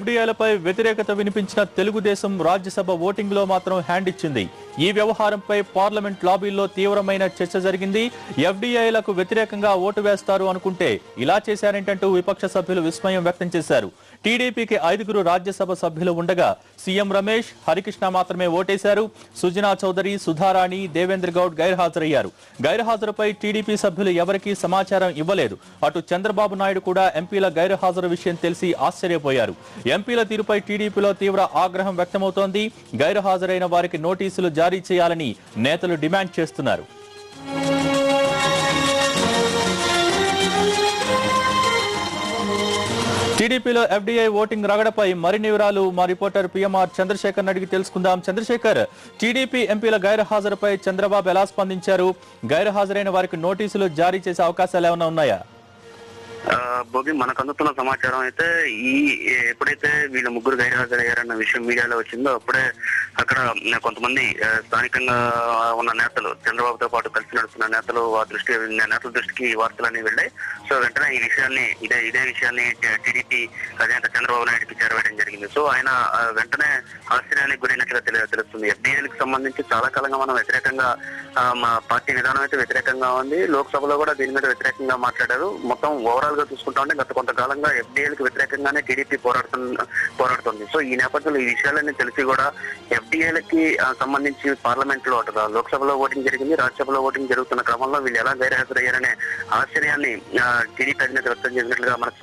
ఎఫ్డీఐలపై వ్యతిరేకత వినిపించిన తెలుగుదేశం రాజ్యసభ ఓటింగ్ లో మాత్రం హ్యాండ్ ఇచ్చింది. ఈ వ్యవహారంపై పార్లమెంట్ లాబీల్లో తీవ్రమైన చర్చ జరిగింది. ఎఫ్డీఐలకు వ్యతిరేకంగా ఓటు వేస్తారు అనుకుంటే ఇలా చేశారేంటంటూ విపక్ష సభ్యులు విస్మయం వ్యక్తం చేశారు. టీడీపీకి 5 రాజ్యసభ సభ్యులు ఉండగా సీఎం రమేష్, హరికృష్ణ మాత్రమే ఓటేశారు. సుజనా చౌదరి, సుధారాణి, దేవేంద్ర గౌడ్ గైర్హాజరయ్యారు. గైర్హాజరుపై టీడీపీ సభ్యులు ఎవరికీ సమాచారం ఇవ్వలేదు. అటు చంద్రబాబు నాయుడు కూడా ఎంపీల గైర్హాజరు విషయం తెలిసి ఆశ్చర్యపోయారు. ఎంపీల తీరుపై టీడీపీలో తీవ్ర ఆగ్రహం వ్యక్తమవుతోంది. గైర్హాజరైన వారికి నోటీసులు జారీ చేయాలని నేతలు డిమాండ్ చేస్తున్నారు. టీడీపీలో ఎఫ్డీఐ ఓటింగ్ రగడపై మరిన్ని వివరాలు మా రిపోర్టర్ పిఎంఆర్ చంద్రశేఖర్ అడిగి తెలుసుకుందాం. చంద్రశేఖర్, టీడీపీ ఎంపీల గైర్హాజరుపై చంద్రబాబు ఎలా స్పందించారు? గైర్హాజరైన వారికి నోటీసులు జారీ చేసే అవకాశాలు ఏమైనా ఉన్నాయా? భోగి మనకు అందుతున్న సమాచారం అయితే ఎప్పుడైతే వీళ్ళ ముగ్గురు గైర్హాజరయ్యారన్న విషయం మీడియాలో వచ్చిందో అప్పుడే అక్కడ కొంతమంది స్థానికంగా ఉన్న నేతలు, చంద్రబాబుతో పాటు కలిసి నడుస్తున్న నేతల దృష్టికి వార్తలన్నీ వెళ్ళాయి. సో వెంటనే ఈ విషయాన్ని ఇదే విషయాన్ని టీడీపీ అధినేత చంద్రబాబు నాయుడుకి చేరవేయడం జరిగింది. సో ఆయన వెంటనే ఆశ్చర్యానికి గురైనట్లుగా తెలుస్తుంది. ఎఫ్డీఐలకు సంబంధించి చాలా కాలంగా మనం వ్యతిరేకంగా మా పార్టీ విధానం అయితే వ్యతిరేకంగా ఉంది. లోక్సభలో కూడా దీని మీద వ్యతిరేకంగా మాట్లాడారు. మొత్తం ఓవరాల్ గా చూసుకుంటా ఉంటే గత కొంతకాలంగా ఎఫ్డీఐలకు వ్యతిరేకంగానే టీడీపీ పోరాడుతుంది. సో ఈ నేపథ్యంలో ఈ విషయాలన్నీ తెలిసి కూడా ఎఫ్డీఐలకి సంబంధించి పార్లమెంట్ లో లోక్సభలో ఓటింగ్ జరిగింది, రాజ్యసభలో ఓటింగ్ జరుగుతున్న క్రమంలో వీళ్ళు ఎలా గైర్హాజరయ్యారనే ఆశ్చర్యాన్ని టీడీపీ అధినేత వ్యక్తం చేసినట్లుగా మనకు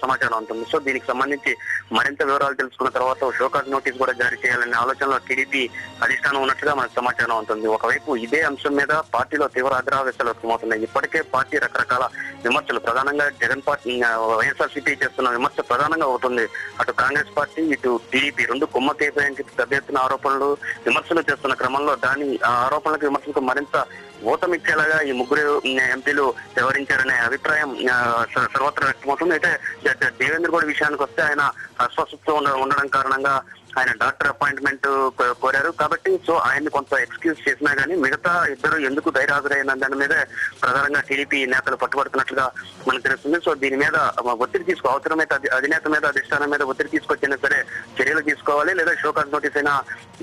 సమాచారం ఉంటుంది. సో దీనికి సంబంధించి మరింత వివరాలు తెలుసుకున్న తర్వాత షోకాజ్ నోటీస్ కూడా జారీ చేయాలనే ఆలోచనలో టీడీపీ అధిష్టానం ఉన్నట్లుగా మనకు సమాచారం ఉంటుంది. ఒకవైపు ఇదే అంశం మీద పార్టీలో తీవ్ర అగ్రహావేశాలు వ్యక్తమవుతున్నాయి. ఇప్పటికే పార్టీ రకరకాల విమర్శలు, ప్రధానంగా జగన్ పార్టీ వైఎస్ఆర్సీపీ చేస్తున్న విమర్శ ప్రధానంగా అవుతుంది. అటు కాంగ్రెస్ పార్టీ, ఇటు టీడీపీ రెండు కుమ్మకేపీకి పెద్ద ఎత్తున ఆరోపణలు, విమర్శలు చేస్తున్న క్రమంలో ఆ ఆరోపణలకు విమర్శలకు మరింత ఊతమిచ్చేలాగా ఈ ముగ్గురు ఎంపీలు వ్యవహరించారనే అభిప్రాయం సర్వత్రా వ్యక్తమవుతుంది. అయితే దేవేంద్ర గౌడ్ విషయానికి వస్తే ఆయన అస్వస్థతో ఉండడం కారణంగా ఆయన డాక్టర్ అపాయింట్మెంట్ కోరారు. కాబట్టి సో ఆయన్ని కొంత ఎక్స్క్యూజ్ చేసినా గానీ మిగతా ఇద్దరు ఎందుకు గైర్హాజరైన దాని మీద ప్రధానంగా టీడీపీ నేతలు పట్టుబడుతున్నట్లుగా మనకు తెలుస్తుంది. సో దీని మీద ఒత్తిడి అవసరమైతే అధినేత మీద, అధిష్టానం మీద ఒత్తిడి తీసుకొచ్చినా సరే చర్యలు తీసుకోవాలి, లేదా షోకాజ్ నోటీస్ అయినా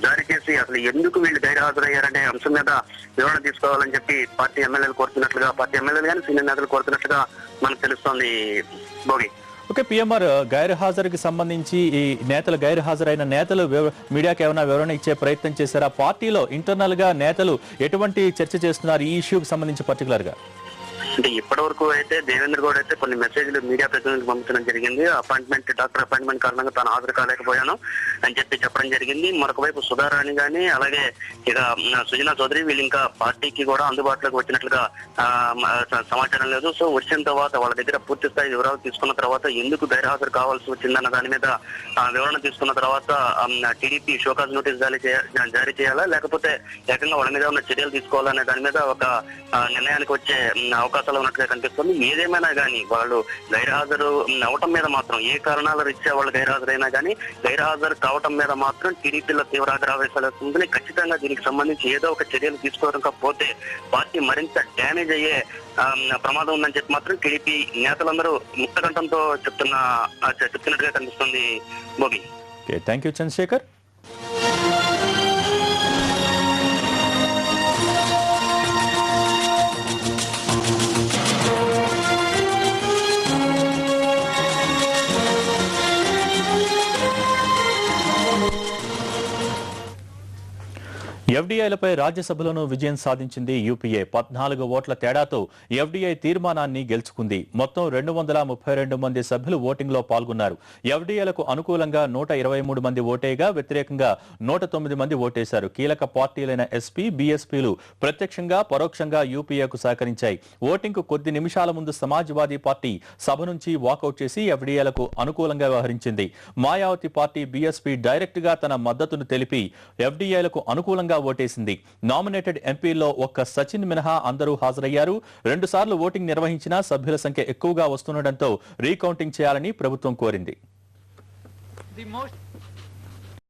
జారీ చేసి అసలు ఎందుకు వీళ్ళు గైర్హాజరయ్యారనే అంశం మీద వివరణ తీసుకోవాలని చెప్పి పార్టీ ఎమ్మెల్యేలు కోరుతున్నట్లుగా, పార్టీ ఎమ్మెల్యేలు కానీ సీనియర్ నేతలు కోరుతున్నట్లుగా మనకు తెలుస్తోంది. భోగి ఓకే, పిఎంఆర్ గైర్హాజరుకి సంబంధించి ఈ నేతలు, గైర్హాజరైన నేతలు మీడియాకి ఏమైనా వివరణ ఇచ్చే ప్రయత్నం చేశారా? పార్టీలో ఇంటర్నల్ గా నేతలు ఎటువంటి చర్చ చేస్తున్నారు ఈ ఇష్యూకి సంబంధించి పర్టికులర్ గా? అంటే ఇప్పటి వరకు అయితే దేవేంద్ర గౌడ్ అయితే కొన్ని మెసేజ్లు మీడియా ప్రతినిధులకు పంపించడం జరిగింది. డాక్టర్ అపాయింట్మెంట్ కారణంగా తాను హాజరు కాలేకపోయాను అని చెప్పడం జరిగింది. మరొక వైపు సుధారాణి గాని, అలాగే ఇక సుజనా చౌదరి వీళ్ళు ఇంకా పార్టీకి కూడా అందుబాటులోకి వచ్చినట్లుగా సమాచారం లేదు. సో వచ్చిన తర్వాత వాళ్ళ దగ్గర పూర్తి స్థాయి వివరాలు తీసుకున్న తర్వాత ఎందుకు గైర్హాజరు కావాల్సి వచ్చిందన్న దాని మీద వివరణ తీసుకున్న తర్వాత టీడీపీ షోకాజ్ నోటీస్ జారీ చేయాలా, లేకపోతే ఏకంగా వాళ్ళ మీద ఉన్న చర్యలు తీసుకోవాలనే దాని మీద ఒక నిర్ణయానికి వచ్చే అవకాశం ఉన్నట్టుగా కనిపిస్తుంది. ఏదేమైనా కానీ వాళ్ళు గైర్హాజరు అవటం మీద మాత్రం, ఏ కారణాల రీత్యా వాళ్ళు గైర్హాజరైనా కానీ గైర్హాజరు కావటం మీద మాత్రం టీడీపీలో తీవ్ర ఆగ్రహావేశాలు వస్తుంది. ఖచ్చితంగా దీనికి సంబంధించి ఏదో ఒక చర్యలు తీసుకోకపోతే పార్టీ మరింత డ్యామేజ్ అయ్యే ప్రమాదం ఉందని చెప్పి మాత్రం టీడీపీ నేతలందరూ ముక్తకంఠంతో చెప్తున్నట్టుగా కనిపిస్తుంది. Bhogi thank you Chandrasekhar. ఎఫ్డీఐలపై రాజ్యసభలోనూ విజయం సాధించింది యూపీఏ. 14 ఓట్ల తేడాతో ఎఫ్డీఐ తీర్మానాన్ని గెలుచుకుంది. మొత్తం 232 మంది సభ్యులు ఓటింగ్ లో పాల్గొన్నారు. ఎఫ్డీఐలకు అనుకూలంగా 123 మంది ఓటేగా, వ్యతిరేకంగా 109 మంది ఓటేశారు. కీలక పార్టీలైన ఎస్పీ, బీఎస్పీలు ప్రత్యక్షంగా, పరోక్షంగా యూపీఏకు సహకరించాయి. ఓటింగ్ కు కొద్ది నిమిషాల ముందు సమాజ్వాదీ పార్టీ సభ నుంచి వాకౌట్ చేసి ఎఫ్డీఐలకు అనుకూలంగా వ్యవహరించింది. మాయావతి పార్టీ బీఎస్పీ డైరెక్ట్ గా తన మద్దతును తెలిపి ఎఫ్డీఐలకు అనుకూలంగా ఓటేసింది. నామినేటెడ్ ఎంపీల్లో ఒక్క సచిన్ మినహా అందరూ హాజరయ్యారు. 2 సార్లు ఓటింగ్ నిర్వహించినా సభ్యుల సంఖ్య ఎక్కువగా వస్తుండటంతో రీకౌంటింగ్ చేయాలని ప్రభుత్వం కోరింది.